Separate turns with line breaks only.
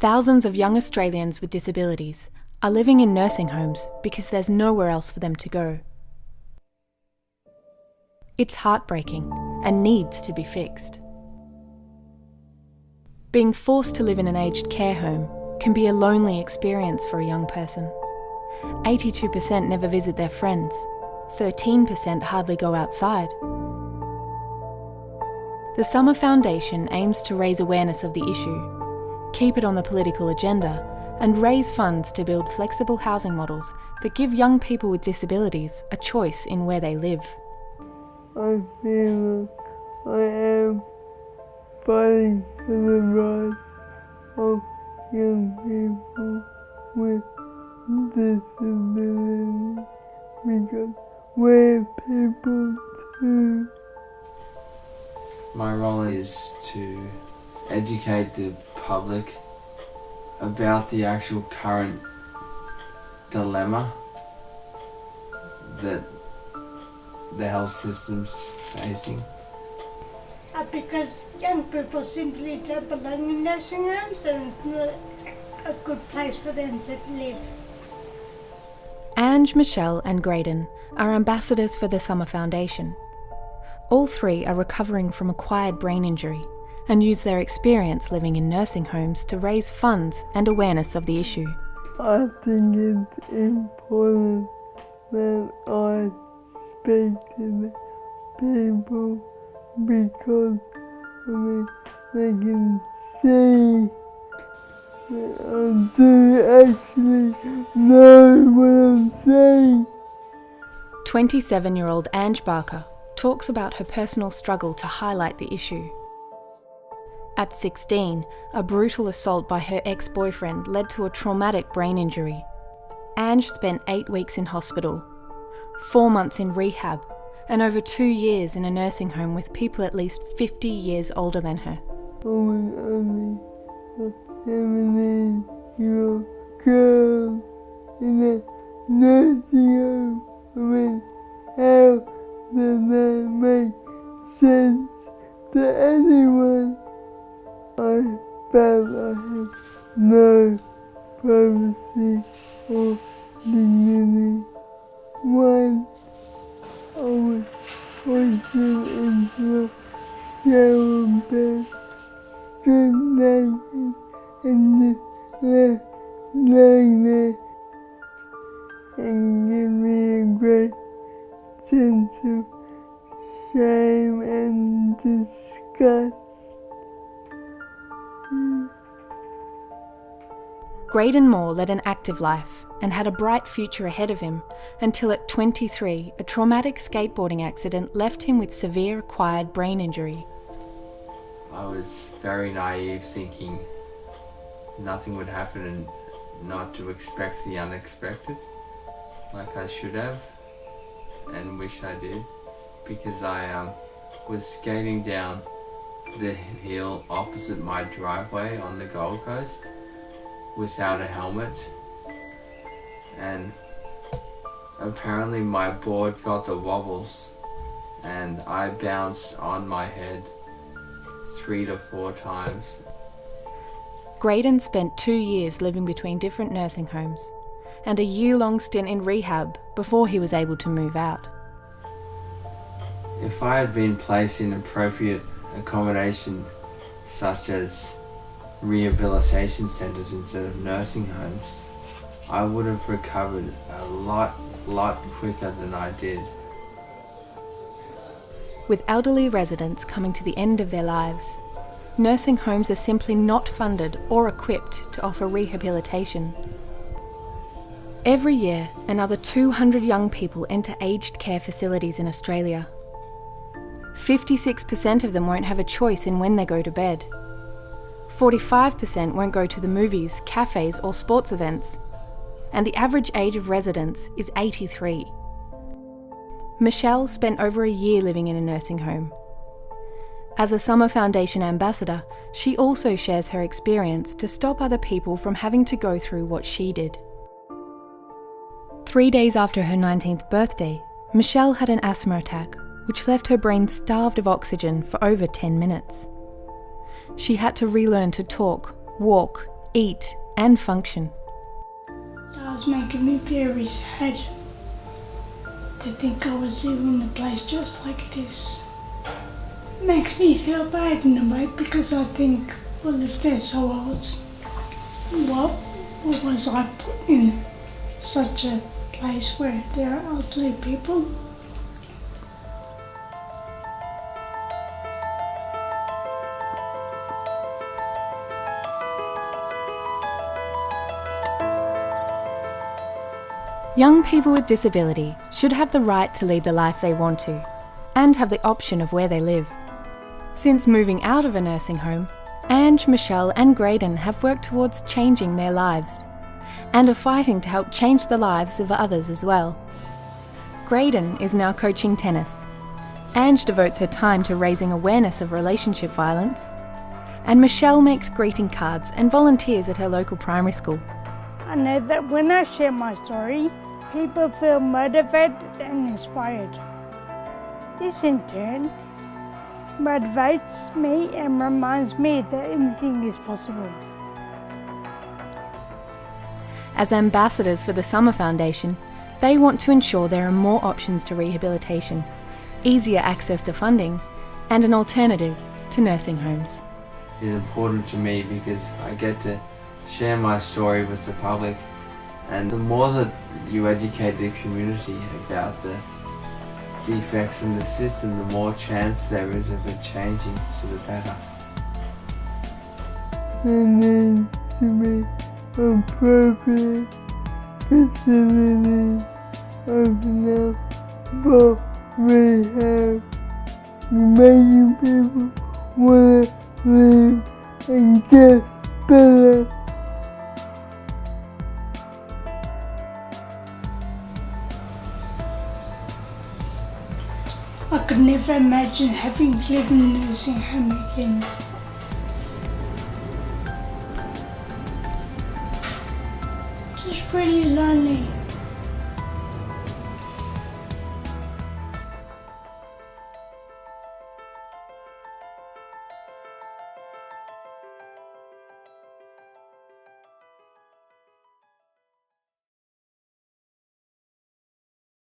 Thousands of young Australians with disabilities are living in nursing homes because there's nowhere else for them to go. It's heartbreaking and needs to be fixed. Being forced to live in an aged care home can be a lonely experience for a young person. 82% never visit their friends, 13% hardly go outside. The Summer Foundation aims to raise awareness of the issue, keep it on the political agenda, and raise funds to build flexible housing models that give young people with disabilities a choice in where they live.
I feel like I am fighting for the rights of young people with disabilities because we're people too.
My role is to educate the public about the actual current dilemma that the health system's facing.
Because young people simply don't belong in nursing homes and it's not a good place for them to live.
Ange, Michelle and Graydon are ambassadors for the Summer Foundation. All three are recovering from acquired brain injury and use their experience living in nursing homes to raise funds and awareness of the issue.
I think it's important that I speak to the people because they can see that I do actually know what I'm saying.
27-year-old Ange Barker talks about her personal struggle to highlight the issue. At 16, a brutal assault by her ex-boyfriend led to a traumatic brain injury. Ange spent 8 weeks in hospital, 4 months in rehab, and over 2 years in a nursing home with people at least 50 years older than her.
I was only a 17-year-old girl in a nursing home. How does that make sense to anyone? I felt I had no privacy or dignity. Once I was hoisted into a shower bed, stripped naked, and just left laying there, and gave me a great sense of shame and disgust.
Graydon Moore led an active life and had a bright future ahead of him until at 23, a traumatic skateboarding accident left him with severe acquired brain injury.
I was very naive, thinking nothing would happen and not to expect the unexpected like I should have and wish I did, because I was skating down the hill opposite my driveway on the Gold Coast without a helmet, and apparently my board got the wobbles and I bounced on my head 3 to 4 times.
Graydon spent 2 years living between different nursing homes and a year-long stint in rehab before he was able to move out.
If I had been placed in appropriate accommodation such as rehabilitation centres instead of nursing homes, I would have recovered a lot quicker than I did.
With elderly residents coming to the end of their lives, nursing homes are simply not funded or equipped to offer rehabilitation. Every year, another 200 young people enter aged care facilities in Australia. 56% of them won't have a choice in when they go to bed. 45% won't go to the movies, cafes or sports events. And the average age of residents is 83. Michelle spent over a year living in a nursing home. As a Summer Foundation ambassador, she also shares her experience to stop other people from having to go through what she did. 3 days after her 19th birthday, Michelle had an asthma attack, which left her brain starved of oxygen for over 10 minutes. She had to relearn to talk, walk, eat, and function.
That was making me very sad to think I was living in a place just like this. Makes me feel bad in a way because I think, well, if they're so old, what was I put in such a place where there are elderly people?
Young people with disability should have the right to lead the life they want to, and have the option of where they live. Since moving out of a nursing home, Ange, Michelle and Graydon have worked towards changing their lives, and are fighting to help change the lives of others as well. Graydon is now coaching tennis. Ange devotes her time to raising awareness of relationship violence, and Michelle makes greeting cards and volunteers at her local primary school.
I know that when I share my story, people feel motivated and inspired. This in turn motivates me and reminds me that anything is possible.
As ambassadors for the Summer Foundation, they want to ensure there are more options to rehabilitation, easier access to funding, and an alternative to nursing homes.
It's important to me because I get to share my story with the public, and the more that you educate the community about the defects in the system, the more chance there is of it changing to the better.
There needs to be appropriate facilities open up for rehab, making people want to live and get better.
I could never imagine having to live in a nursing home again. Just really lonely.